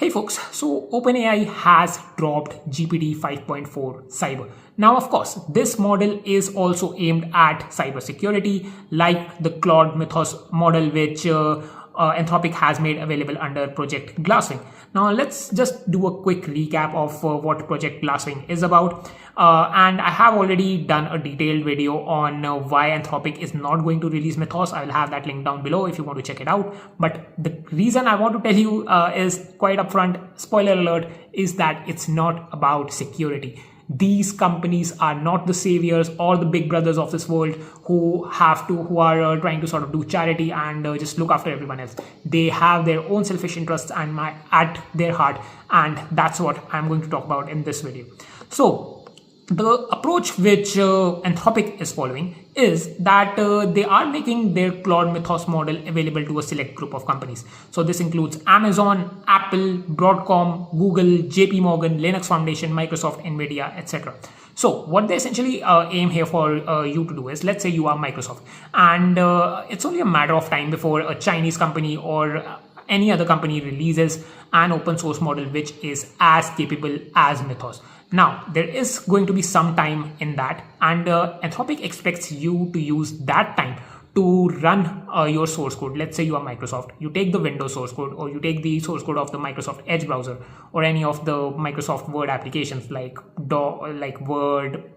Hey folks, so OpenAI has dropped GPT 5.4 Cyber. Now, of course, this model is also aimed at cybersecurity, like the Claude Mythos model, which Anthropic has made available under Project Glasswing. Now, let's just do a quick recap of what Project Glasswing is about. And I have already done a detailed video on why Anthropic is not going to release Mythos. I will have that link down below if you want to check it out. But the reason I want to tell you is quite upfront, spoiler alert, is that it's not about security. These companies are not the saviors or the big brothers of this world who are trying to sort of do charity and just look after everyone else. They have their own selfish interests and at their heart, and that's what I'm going to talk about in this video. So the approach which Anthropic is following is that they are making their Claude Mythos model available to a select group of companies. So this includes Amazon, Apple, Broadcom, Google, JP Morgan, Linux Foundation, Microsoft, Nvidia, etc. So what they essentially aim here for you to do is, let's say you are Microsoft, and it's only a matter of time before a Chinese company or any other company releases an open source model which is as capable as Mythos. Now, there is going to be some time in that, and Anthropic expects you to use that time to run your source code. Let's say you are Microsoft, you take the Windows source code, or you take the source code of the Microsoft Edge browser, or any of the Microsoft Word applications like Word,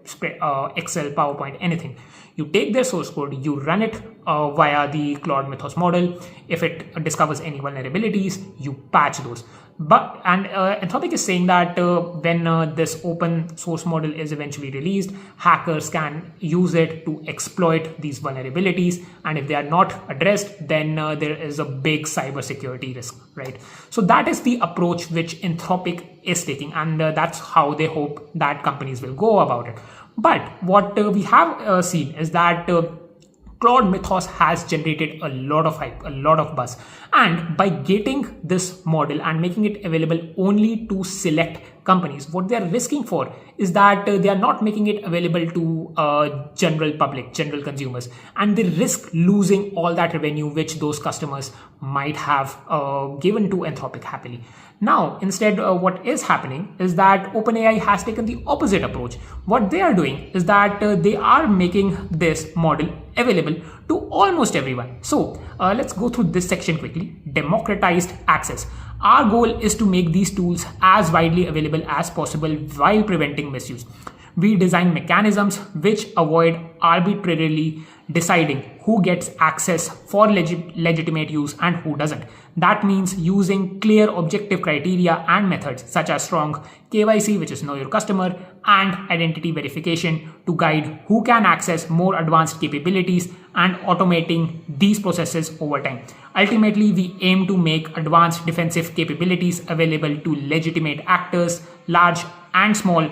Excel, PowerPoint, anything. You take their source code, you run it via the Claude Mythos model. If it discovers any vulnerabilities, you patch those. Anthropic is saying that when this open source model is eventually released, hackers can use it to exploit these vulnerabilities, and if they are not addressed, then there is a big cybersecurity risk, right? So that is the approach which Anthropic is taking, and that's how they hope that companies will go about it. But what we have seen is that Claude Mythos has generated a lot of hype, a lot of buzz. And by getting this model and making it available only to select companies, what they are risking for is that they are not making it available to general public, general consumers. And they risk losing all that revenue which those customers might have given to Anthropic happily. Now, instead, what is happening is that OpenAI has taken the opposite approach. What they are doing is that they are making this model available to almost everyone. So let's go through this section quickly. Democratized access. Our goal is to make these tools as widely available as possible while preventing misuse. We design mechanisms which avoid arbitrarily deciding who gets access for legitimate use and who doesn't. That means using clear objective criteria and methods such as strong KYC, which is know your customer, and identity verification to guide who can access more advanced capabilities and automating these processes over time. Ultimately, we aim to make advanced defensive capabilities available to legitimate actors, large and small,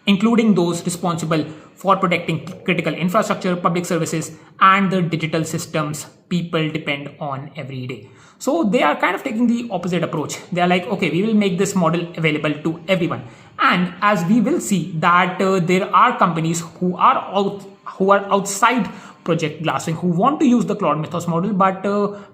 including those responsible for protecting critical infrastructure, public services, and the digital systems people depend on every day. So they are kind of taking the opposite approach. They are like, okay, we will make this model available to everyone. And as we will see that there are companies who are outside Project Glasswing who want to use the Claude Mythos model, but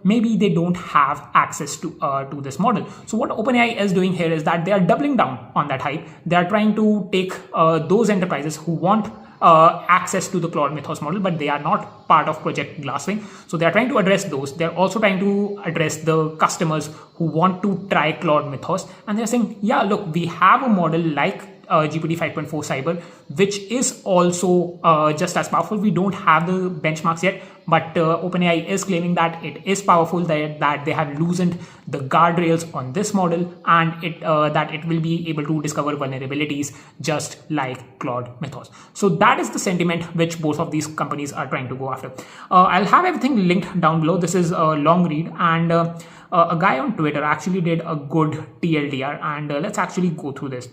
maybe they don't have access to this model. So what OpenAI is doing here is that they are doubling down on that hype. They are trying to take those enterprises who want access to the Claude Mythos model, but they are not part of Project Glasswing. So they are trying to address those. They're also trying to address the customers who want to try Claude Mythos. And they're saying, yeah, look, we have a model like GPT 5.4 Cyber, which is also just as powerful. We don't have the benchmarks yet, but OpenAI is claiming that it is powerful, that they have loosened the guardrails on this model, and that it will be able to discover vulnerabilities just like Claude Mythos. So that is the sentiment which both of these companies are trying to go after. I'll have everything linked down below. This is a long read, and a guy on Twitter actually did a good TLDR, and let's actually go through this.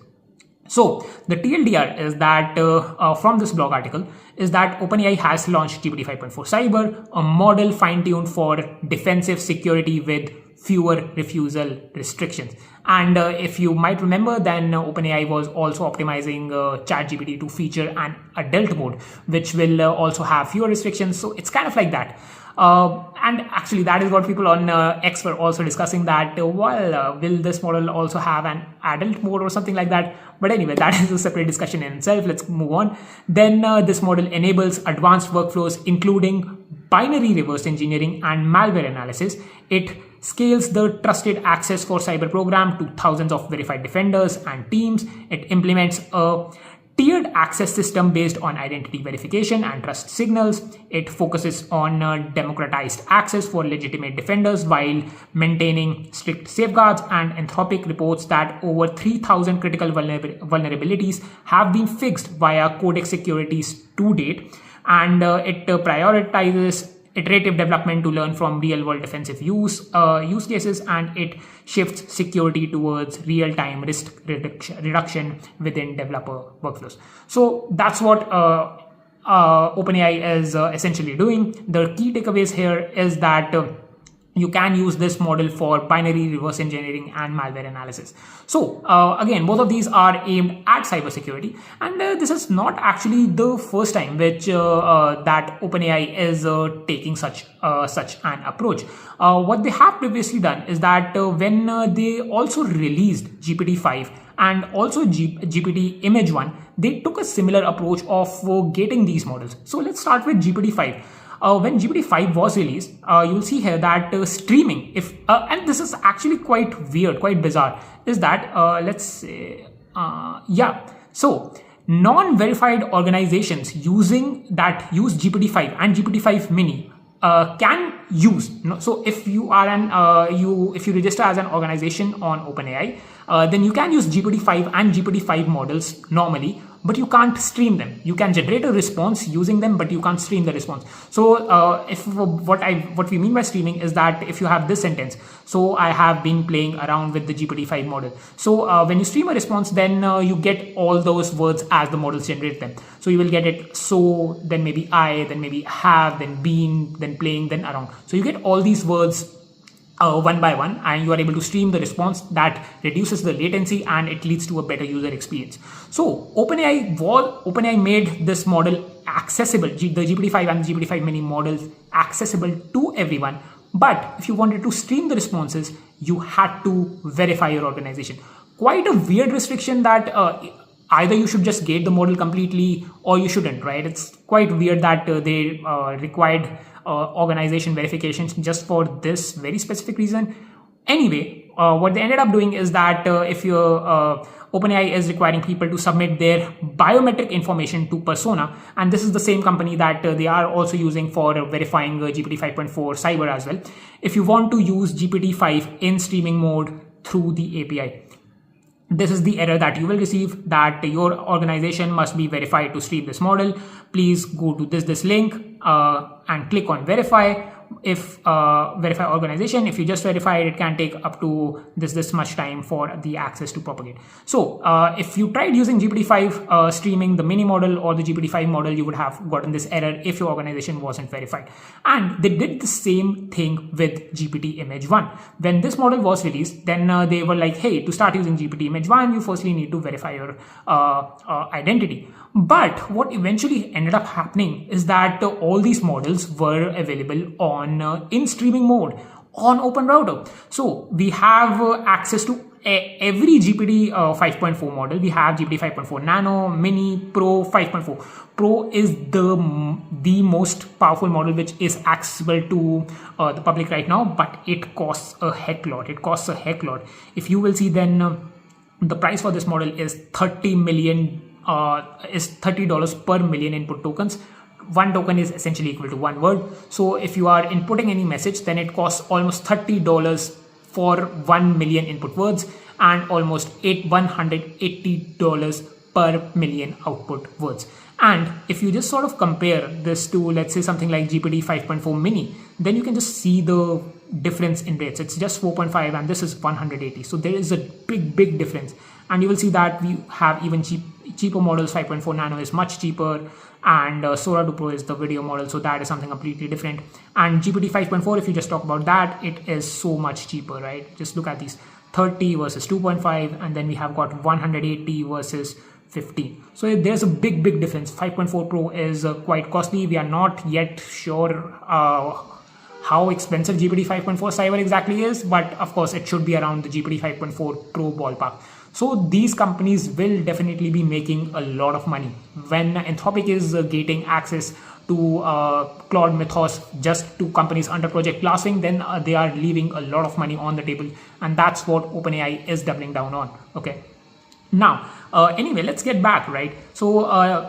So the TLDR is that from this blog article is that OpenAI has launched GPT 5.4 Cyber, a model fine-tuned for defensive security with fewer refusal restrictions. And if you might remember, then OpenAI was also optimizing ChatGPT to feature an adult mode, which will also have fewer restrictions. So it's kind of like that. And actually that is what people on X were also discussing, that will this model also have an adult mode or something like that. But anyway, that is a separate discussion in itself. Let's move on. Then this model enables advanced workflows including binary reverse engineering and malware analysis. It scales the trusted access for cyber program to thousands of verified defenders and teams. It implements a tiered access system based on identity verification and trust signals. It focuses on democratized access for legitimate defenders while maintaining strict safeguards. And Anthropic reports that over 3,000 critical vulnerabilities have been fixed via codex securities to date. And it prioritizes iterative development to learn from real-world defensive use cases, and it shifts security towards real-time risk reduction within developer workflows. So that's what OpenAI is essentially doing. The key takeaways here is that you can use this model for binary reverse engineering and malware analysis. So again, both of these are aimed at cybersecurity, and this is not actually the first time which that OpenAI is taking such an approach. What they have previously done is that when they also released GPT-5 and also GPT Image 1, they took a similar approach of gating these models. So let's start with GPT-5. When GPT-5 was released, you'll see here that streaming, and this is actually quite weird, quite bizarre, is that, let's say, so non-verified organizations use GPT-5 and GPT-5 mini can use. So if you are if you register as an organization on OpenAI, then you can use GPT-5 and GPT-5 models normally, but you can't stream them. You can generate a response using them, but you can't stream the response. So what we mean by streaming is that if you have this sentence, so I have been playing around with the GPT-5 model. So when you stream a response, then you get all those words as the models generate them. So you will get it so, then maybe I, then maybe have, then been, then playing, then around. So you get all these words one by one, and you are able to stream the response. That reduces the latency and it leads to a better user experience. So OpenAI made this model accessible, the GPT-5 and the GPT-5 mini models accessible to everyone. But if you wanted to stream the responses, you had to verify your organization. Quite a weird restriction that either you should just gate the model completely or you shouldn't, right? It's quite weird that they required organization verifications just for this very specific reason. Anyway, what they ended up doing is that if OpenAI is requiring people to submit their biometric information to Persona, and this is the same company that they are also using for verifying GPT-5.4 Cyber as well. If you want to use GPT-5 in streaming mode through the API, this is the error that you will receive, that your organization must be verified to stream this model. Please go to this link and click on verify. If verify organization, if you just verify it, can take up to this much time for the access to propagate. So if you tried using GPT-5 streaming the mini model or the GPT-5 model, you would have gotten this error if your organization wasn't verified. And they did the same thing with GPT Image 1. When this model was released, then they were like, hey, to start using GPT Image 1, you firstly need to verify your identity. But what eventually ended up happening is that all these models were available on in streaming mode on OpenRouter. So we have access to every GPT 5.4 model. We have GPT 5.4 Nano, Mini, Pro, 5.4. Pro is the most powerful model which is accessible to the public right now, but it costs a heck lot. If you will see, then the price for this model is $30 per million input tokens. One token is essentially equal to one word. So if you are inputting any message, then it costs almost $30 for 1 million input words and almost $180 per million output words. And if you just sort of compare this to, let's say, something like GPT 5.4 mini, then you can just see the difference in rates. It's just 4.5 and this is 180. So there is a big difference. And you will see that we have even cheaper models. 5.4 Nano is much cheaper, and Sora 2 Pro is the video model, so that is something completely different. And GPT 5.4, if you just talk about that, it is so much cheaper, right? Just look at these, 30 versus 2.5, and then we have got 180 versus 50. So there's a big difference. 5.4 Pro is quite costly. We are not yet sure how expensive GPT 5.4 Cyber exactly is, but of course it should be around the GPT 5.4 Pro ballpark. So these companies will definitely be making a lot of money when Anthropic is getting access to Claude Mythos just to companies under Project Glasswing. Then they are leaving a lot of money on the table, and that's what OpenAI is doubling down on. Okay. Now, anyway, let's get back, right? So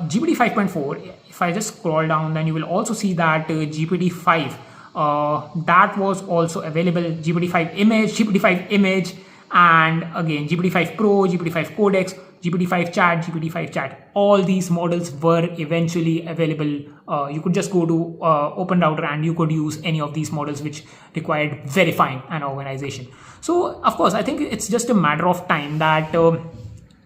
GPT 5.4, if I just scroll down, then you will also see that GPT-5, that was also available, GPT-5 image, and again, GPT-5 Pro, GPT-5 Codex, GPT-5 Chat, GPT-5 Chat. All these models were eventually available. You could just go to Open Router and you could use any of these models which required verifying an organization. So, of course, I think it's just a matter of time that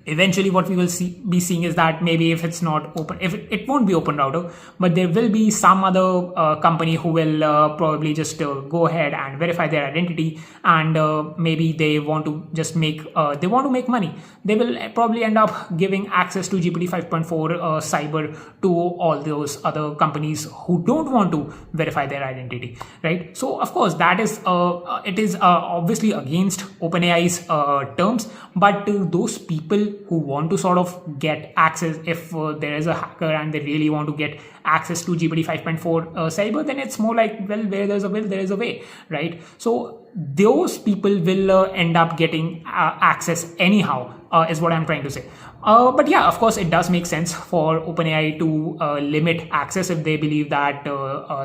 eventually what we will be seeing is that maybe if it's not open, if it won't be Open Router, but there will be some other company who will probably just go ahead and verify their identity, and maybe they want to just make money. They will probably end up giving access to GPT 5.4 Cyber to all those other companies who don't want to verify their identity, right? So of course that is it is obviously against OpenAI's terms, but those people who want to sort of get access, if there is a hacker and they really want to get access to GPT 5.4 Cyber, then it's more like, well, where there's a will, there is a way, right? So those people will end up getting access anyhow, is what I'm trying to say. But yeah, of course, it does make sense for OpenAI to limit access if they believe that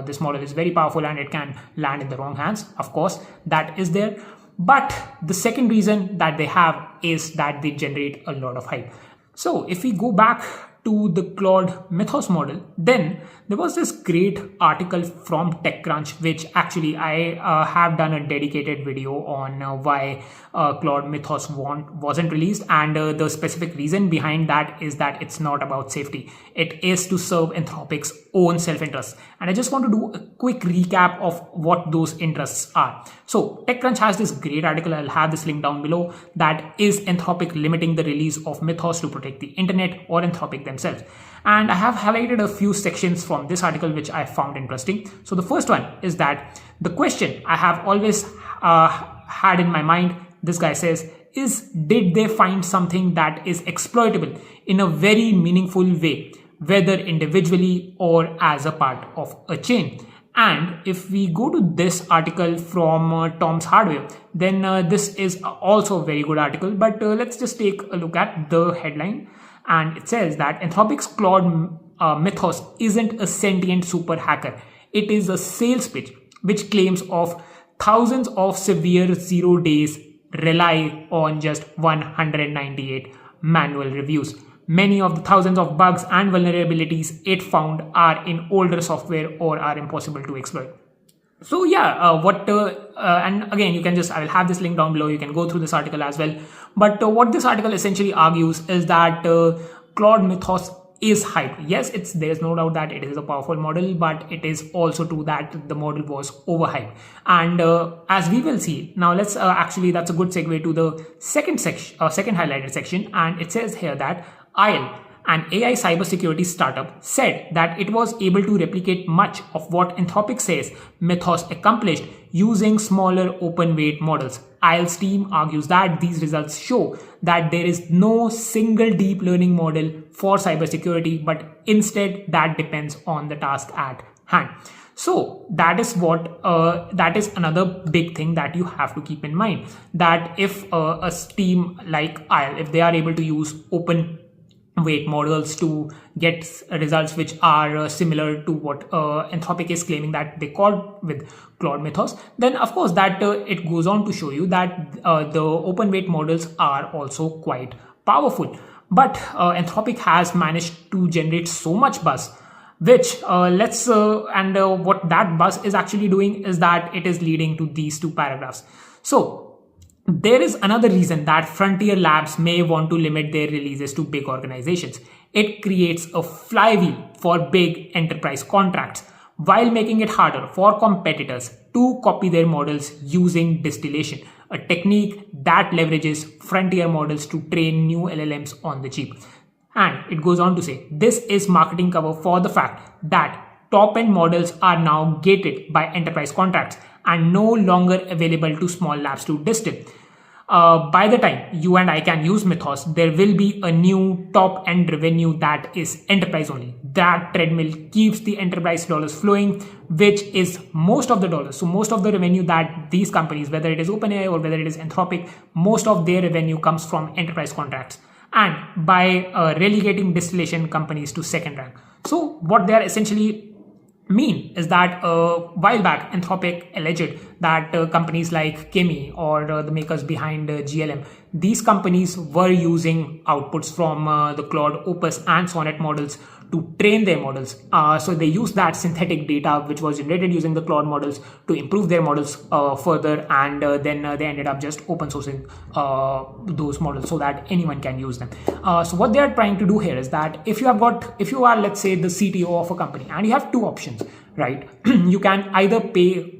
this model is very powerful and it can land in the wrong hands. Of course, that is there. But the second reason that they have is that they generate a lot of hype. So if we go back to the Claude Mythos model, then there was this great article from TechCrunch, which actually I have done a dedicated video on why Claude Mythos wasn't released, and the specific reason behind that is that it's not about safety. It is to serve Anthropic's own self-interest. And I just want to do a quick recap of what those interests are. So TechCrunch has this great article, I'll have this link down below, that is Anthropic limiting the release of Mythos to protect the internet or Anthropic themselves. And I have highlighted a few sections from this article which I found interesting. So the first one is that the question I have always had in my mind, this guy says, is did they find something that is exploitable in a very meaningful way, whether individually or as a part of a chain? And if we go to this article from Tom's Hardware, then this is also a very good article, but let's just take a look at the headline. And it says that Anthropic's Claude Mythos isn't a sentient super hacker. It is a sales pitch which claims of thousands of severe 0 days rely on just 198 manual reviews. Many of the thousands of bugs and vulnerabilities it found are in older software or are impossible to exploit. So yeah, and again, you can just, I will have this link down below. You can go through this article as well. But what this article essentially argues is that Claude Mythos is hyped. Yes, there's no doubt that it is a powerful model, but it is also true that the model was overhyped. And as we will see now, let's actually, that's a good segue to the second highlighted section. And it says here that IL, an AI cybersecurity startup, said that it was able to replicate much of what Anthropic says Mythos accomplished using smaller open weight models. IL's team argues that these results show that there is no single deep learning model for cybersecurity, but instead that depends on the task at hand. So that is what that is another big thing that you have to keep in mind, that if a team like IL, if they are able to use open weight models to get results which are similar to what Anthropic is claiming that they caught with Claude Mythos, then of course that it goes on to show you that the open weight models are also quite powerful. But Anthropic has managed to generate so much buzz, which what that buzz is actually doing is that it is leading to these two paragraphs. So there is another reason that frontier labs may want to limit their releases to big organizations. It creates a flywheel for big enterprise contracts while making it harder for competitors to copy their models using distillation, a technique that leverages frontier models to train new LLMs on the cheap. And it goes on to say, this is marketing cover for the fact that top-end models are now gated by enterprise contracts and no longer available to small labs to distill. By the time you and I can use Mythos, there will be a new top-end revenue that is enterprise only. That treadmill keeps the enterprise dollars flowing, which is most of the dollars. So most of the revenue that these companies, whether it is OpenAI or whether it is Anthropic, most of their revenue comes from enterprise contracts and by relegating distillation companies to second rank. So what they are essentially mean is that a while back Anthropic alleged that companies like Kimi or the makers behind GLM, these companies were using outputs from the Claude Opus and Sonnet models to train their models. So they used that synthetic data which was generated using the Claude models to improve their models further, and then they ended up just open sourcing those models so that anyone can use them. So what they are trying to do here is that if you are, let's say, the CTO of a company and you have two options, right? You can either pay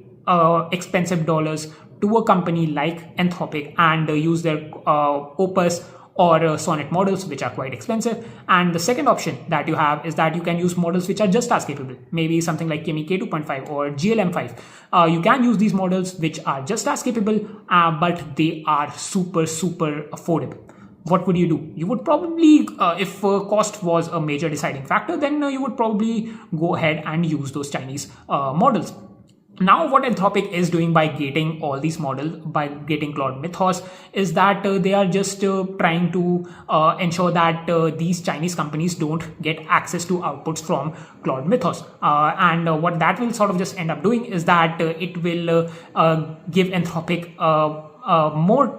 expensive dollars to a company like Anthropic and use their Opus or Sonnet models, which are quite expensive. And the second option that you have is that you can use models which are just as capable, maybe something like Kimi K2.5 or GLM5. You can use these models which are just as capable, but they are super affordable. What would you do? You would probably, if cost was a major deciding factor, then you would probably go ahead and use those Chinese models. Now what Anthropic is doing by gating all these models, by gating Claude Mythos, is that they are just trying to ensure that these Chinese companies don't get access to outputs from Claude Mythos. And what that will sort of just end up doing is that it will give Anthropic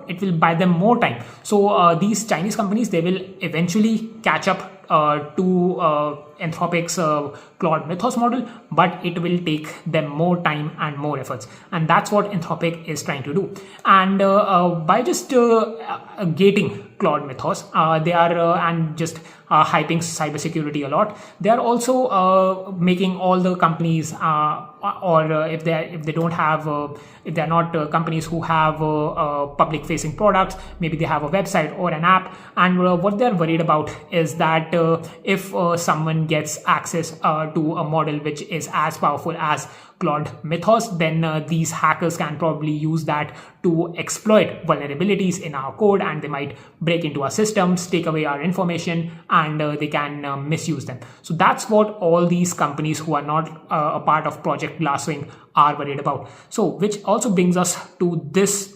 it will buy them more time. So these Chinese companies, they will eventually catch up to Anthropic's Claude Mythos model, but it will take them more time and more efforts, and that's what Anthropic is trying to do. And by just gating Claude Mythos, they are and just hyping cybersecurity a lot, they are also making all the companies or if they don't have if they're not companies who have public facing products, maybe they have a website or an app, and what they're worried about is that if someone gets access to a model which is as powerful as Claude Mythos, then these hackers can probably use that to exploit vulnerabilities in our code, and they might break into our systems, take away our information, and they can misuse them. So that's what all these companies who are not a part of Project Glasswing are worried about. So which also brings us to this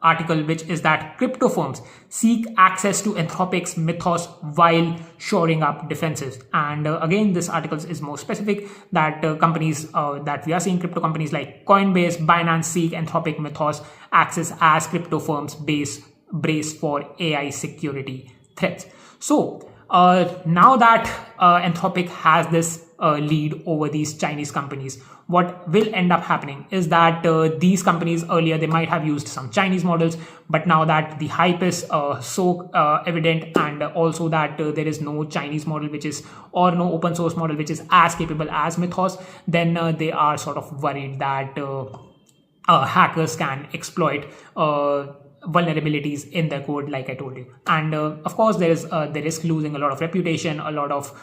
article, which is that crypto firms seek access to Anthropic's Mythos while shoring up defenses. And again, this article is more specific that companies that we are seeing, crypto companies like Coinbase, Binance, seek Anthropic Mythos access as crypto firms brace for AI security threats. So now that Anthropic has this lead over these Chinese companies, what will end up happening is that these companies earlier, they might have used some Chinese models, but now that the hype is so evident, and also that there is no Chinese model or no open source model which is as capable as Mythos, then they are sort of worried that hackers can exploit vulnerabilities in their code, like I told you. And of course, there is the risk losing a lot of reputation, a lot of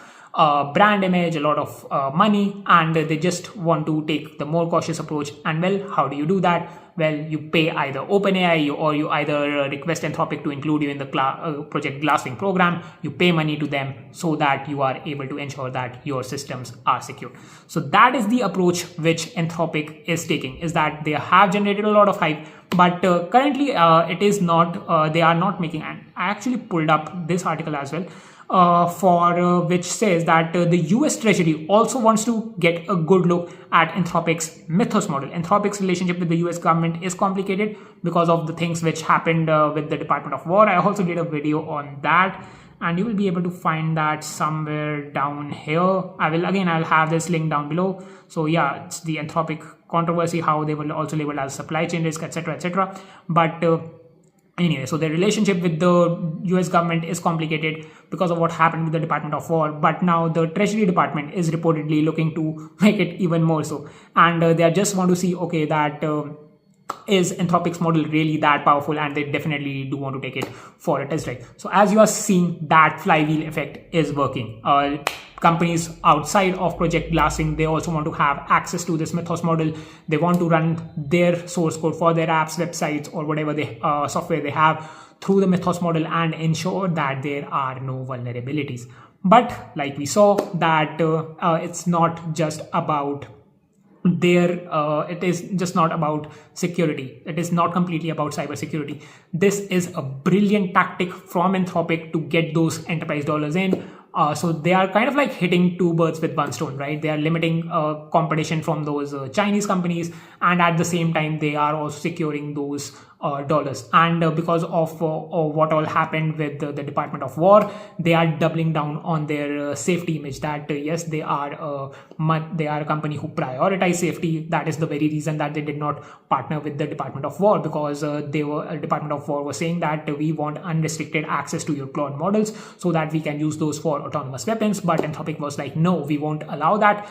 brand image, a lot of money, and they just want to take the more cautious approach. And well, how do you do that? Well, you pay either OpenAI or you either request Anthropic to include you in the Project Glasswing program. You pay money to them so that you are able to ensure that your systems are secure. So that is the approach which Anthropic is taking, is that they have generated a lot of hype, but currently it is not, they are not making, and I actually pulled up this article as well, which says that the US Treasury also wants to get a good look at Anthropic's Mythos model. Anthropic's relationship with the US government is complicated because of the things which happened with the Department of War. I also did a video on that, and you will be able to find that somewhere down here. I'll have this link down below. So yeah, it's the Anthropic controversy, how they were also labeled as supply chain risk, etc. But anyway, so the relationship with the US government is complicated because of what happened with the Department of War. But now the Treasury Department is reportedly looking to make it even more so. And they just want to see, okay, that is Anthropic's model really that powerful? And they definitely do want to take it for a test drive. So as you are seeing, that flywheel effect is working. companies outside of Project Glassing, they also want to have access to this Mythos model. They want to run their source code for their apps, websites, or whatever they software they have through the Mythos model and ensure that there are no vulnerabilities. But like we saw that it's not just about it is just not about security. It is not completely about cybersecurity. This is a brilliant tactic from Anthropic to get those enterprise dollars in. So they are kind of like hitting two birds with one stone, right? They are limiting competition from those Chinese companies, and at the same time they are also securing those dollars. And because of what all happened with the Department of War, they are doubling down on their safety image, that yes, they are a company who prioritize safety. That is the very reason that they did not partner with the Department of War, because Department of War was saying that we want unrestricted access to your Claude models so that we can use those for autonomous weapons. But Anthropic was like, no, we won't allow that.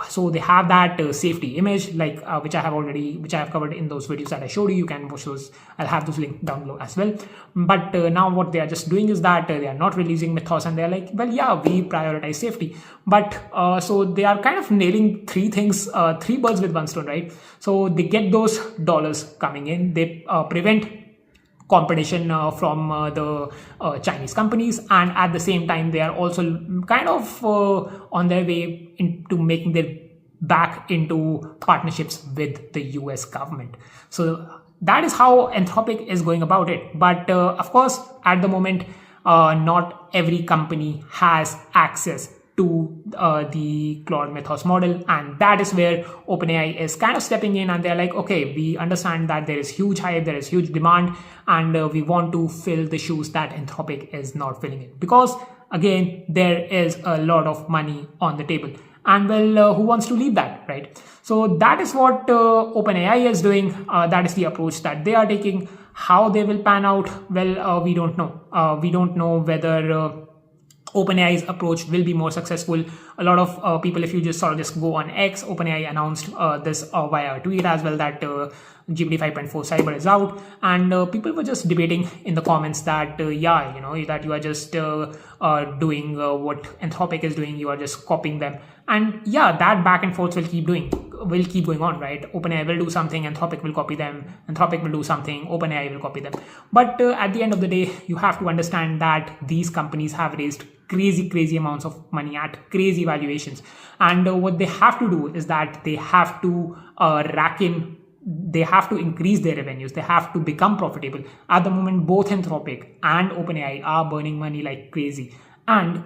So they have that safety image, like which I have covered in those videos that I showed you. You can watch those. I'll have those linked down below as well. But now what they are just doing is that they are not releasing Mythos, and they're like, well, yeah, we prioritize safety. But so they are kind of nailing three things, three birds with one stone, right? So they get those dollars coming in. They prevent competition from the Chinese companies, and at the same time they are also kind of on their way into making their back into partnerships with the US government. So that is how Anthropic is going about it. But of course, at the moment, not every company has access to the Claude Mythos model, and that is where OpenAI is kind of stepping in, and they're like, okay, we understand that there is huge hype, there is huge demand, and we want to fill the shoes that Anthropic is not filling in, because again, there is a lot of money on the table. And well, who wants to leave that, right? So that is what OpenAI is doing. That is the approach that they are taking. How they will pan out, well, we don't know. We don't know whether OpenAI's approach will be more successful. A lot of people, if you just go on X, OpenAI announced this via tweet as well, that GPT 5.4 Cyber is out, and people were just debating in the comments that yeah, that you are just doing what Anthropic is doing, you are just copying them. And yeah, that back and forth will keep going on, right? OpenAI will do something, Anthropic will copy them, Anthropic will do something, OpenAI will copy them. But at the end of the day, you have to understand that these companies have raised crazy amounts of money at crazy valuations, and what they have to do is that they have to they have to increase their revenues, they have to become profitable. At the moment, both Anthropic and OpenAI are burning money like crazy, and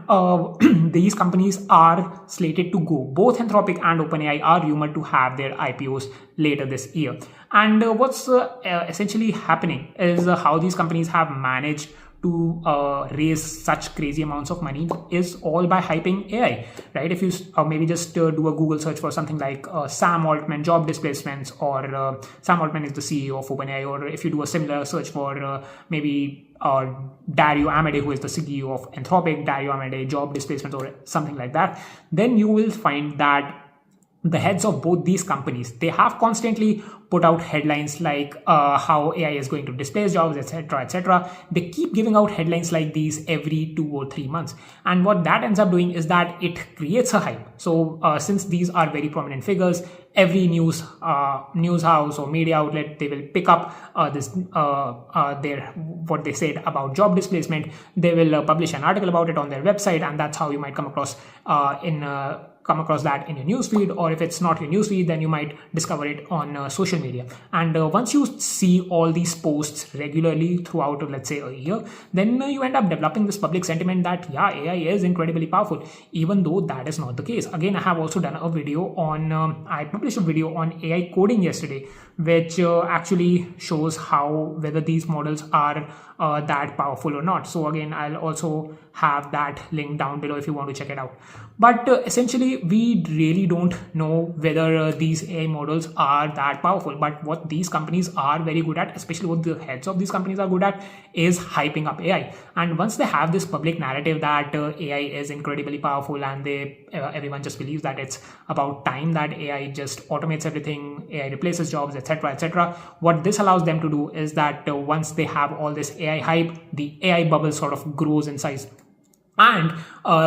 these companies are slated to go. Both Anthropic and OpenAI are rumored to have their IPOs later this year. And what's essentially happening is how these companies have managed to raise such crazy amounts of money is all by hyping AI, right? If you maybe just do a Google search for something like Sam Altman job displacements, or Sam Altman is the CEO of OpenAI, or if you do a similar search for maybe Dario Amodei, who is the CEO of Anthropic, Dario Amodei job displacements, or something like that, then you will find that the heads of both these companies, they have constantly put out headlines like how AI is going to displace jobs, etc., etc. They keep giving out headlines like these every 2 or 3 months, and what that ends up doing is that it creates a hype. So since these are very prominent figures, every news house or media outlet, they will pick up what they said about job displacement. They will publish an article about it on their website, and that's how you might come across that in your newsfeed, or if it's not your newsfeed, then you might discover it on social media. And once you see all these posts regularly throughout, let's say, a year, then you end up developing this public sentiment that yeah, AI is incredibly powerful, even though that is not the case. Again, I have also done a video on I published a video on AI coding yesterday, which actually shows whether these models are that powerful or not. So again, I'll also have that link down below if you want to check it out. But essentially, we really don't know whether these AI models are that powerful. But what these companies are very good at, especially what the heads of these companies are good at, is hyping up AI. And once they have this public narrative that AI is incredibly powerful, and everyone just believes that it's about time that AI just automates everything, AI replaces jobs, etc., etc. What this allows them to do is that once they have all this AI hype, the AI bubble sort of grows in size. And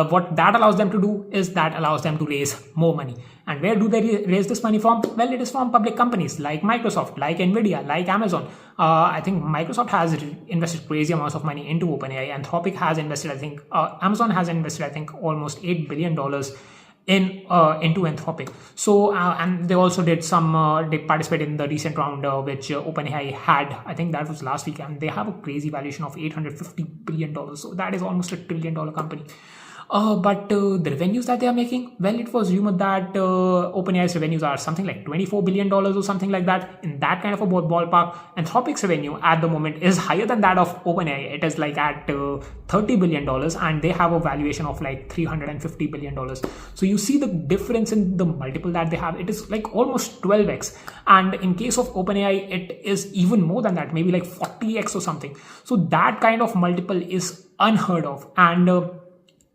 what that allows them to do is that allows them to raise more money. And where do they raise this money from? Well, it is from public companies like Microsoft, like Nvidia, like Amazon. I think Microsoft has invested crazy amounts of money into OpenAI. Anthropic has invested, I think, Amazon has invested, I think, almost $8 billion into Anthropic. So and they also did some they participated in the recent round which OpenAI had. I think that was last week, and they have a crazy valuation of $850 billion. So that is almost $1 trillion company. But the revenues that they are making, well, it was rumored that OpenAI's revenues are something like $24 billion or something like that, in that kind of a ballpark. Anthropic's revenue at the moment is higher than that of OpenAI. It is like at $30 billion, and they have a valuation of like $350 billion. So you see the difference in the multiple that they have. It is like almost 12x. And in case of OpenAI, it is even more than that, maybe like 40x or something. So that kind of multiple is unheard of. And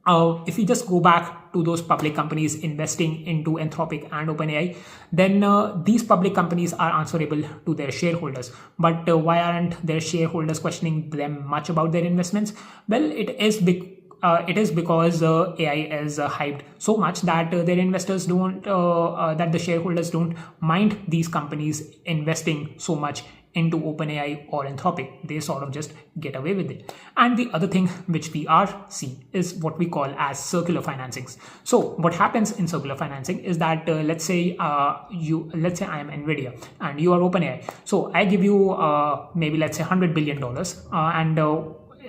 if we just go back to those public companies investing into Anthropic and OpenAI, then these public companies are answerable to their shareholders. But why aren't their shareholders questioning them much about their investments? Well, it is because AI is hyped so much that their investors don't, that the shareholders don't mind these companies investing so much into OpenAI or Anthropic. They sort of just get away with it. And the other thing which we are seeing is what we call as circular financings. So what happens in circular financing is that let's say I am Nvidia and you are OpenAI. So I give you maybe let's say $100 billion, and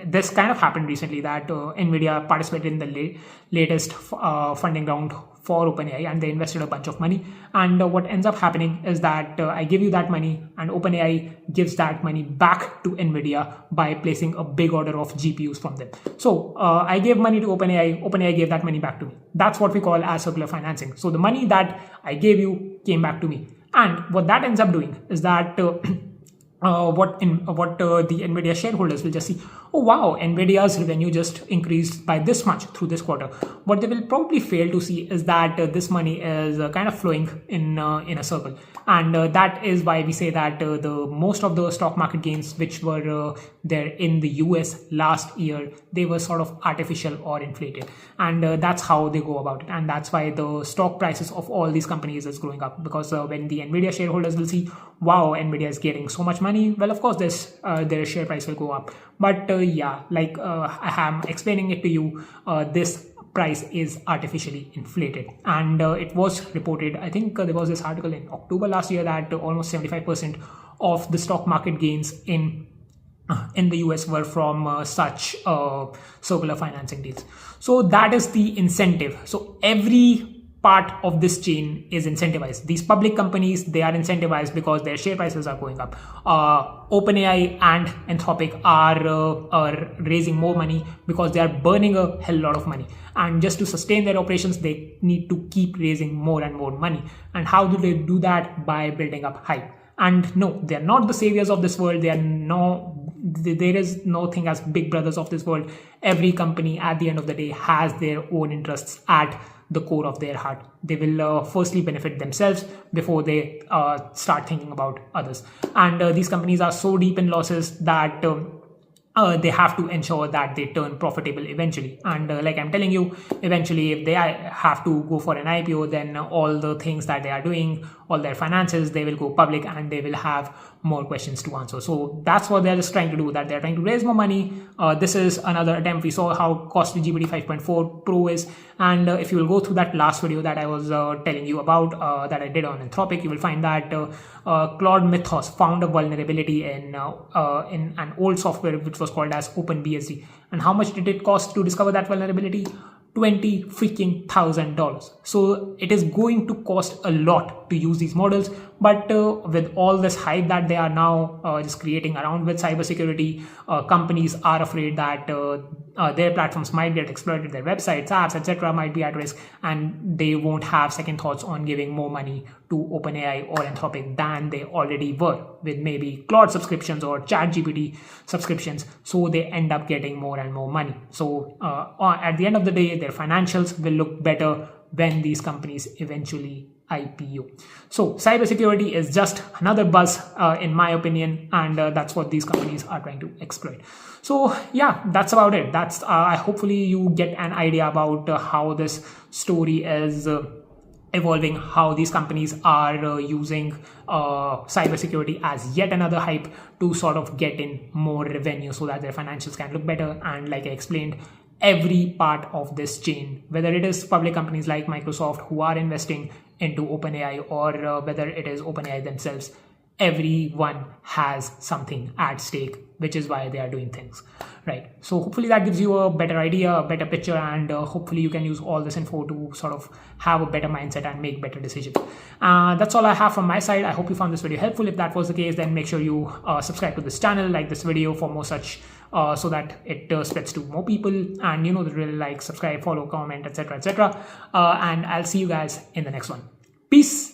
this kind of happened recently that Nvidia participated in the latest funding round for OpenAI, and they invested a bunch of money. And what ends up happening is that I give you that money, and OpenAI gives that money back to Nvidia by placing a big order of GPUs from them. So I gave money to OpenAI, OpenAI gave that money back to me. That's what we call as circular financing. So the money that I gave you came back to me. And what that ends up doing is that what the Nvidia shareholders will just see, oh wow, Nvidia's revenue just increased by this much through this quarter. What they will probably fail to see is that this money is kind of flowing in a circle, and that is why we say that the most of the stock market gains which were there in the US last year, they were sort of artificial or inflated, and that's how they go about it. And that's why the stock prices of all these companies is growing up, because when the Nvidia shareholders will see, wow, Nvidia is getting so much money, well, of course their share price will go up. But yeah, like I am explaining it to you, this price is artificially inflated. And it was reported, I think there was this article in October last year that almost 75% of the stock market gains in the US were from such circular financing deals. So that is the incentive. So every part of this chain is incentivized. These public companies, they are incentivized because their share prices are going up. OpenAI and Anthropic are raising more money because they are burning a hell lot of money. And just to sustain their operations, they need to keep raising more and more money. And how do they do that? By building up hype. And no, they are not the saviors of this world. There is no thing as big brothers of this world. Every company at the end of the day has their own interests at the core of their heart. They will firstly benefit themselves before they start thinking about others. And these companies are so deep in losses that they have to ensure that they turn profitable eventually. And like I'm telling you, eventually if they have to go for an IPO, then all the things that they are doing, all their finances, they will go public and they will have more questions to answer. So that's what they're just trying to do, that they're trying to raise more money. This is another attempt. We saw how costly GPT-5.4 Pro is. And if you will go through that last video that I was telling you about, that I did on Anthropic, you will find that Claude Mythos found a vulnerability in an old software which was called as OpenBSD. And how much did it cost to discover that vulnerability? $20,000. So it is going to cost a lot to use these models. But with all this hype that they are now just creating around with cybersecurity, companies are afraid that their platforms might get exploited, their websites, apps, etc. might be at risk, and they won't have second thoughts on giving more money to OpenAI or Anthropic than they already were with maybe Claude subscriptions or ChatGPT subscriptions. So they end up getting more and more money. So at the end of the day, their financials will look better when these companies eventually IPO. So cybersecurity is just another buzz in my opinion, and that's what these companies are trying to exploit. So yeah, that's about it. That's hopefully you get an idea about how this story is evolving, how these companies are using cybersecurity as yet another hype to sort of get in more revenue so that their financials can look better. And like I explained, every part of this chain, whether it is public companies like Microsoft who are investing into OpenAI, or whether it is OpenAI themselves, everyone has something at stake, which is why they are doing things, right? So hopefully that gives you a better idea, a better picture, and hopefully you can use all this info to sort of have a better mindset and make better decisions. That's all I have from my side. I hope you found this video helpful. If that was the case, then make sure you subscribe to this channel, like this video for more such so that it spreads to more people. And you know the drill: like, subscribe, follow, comment, etc., etc. And I'll see you guys in the next one. Peace.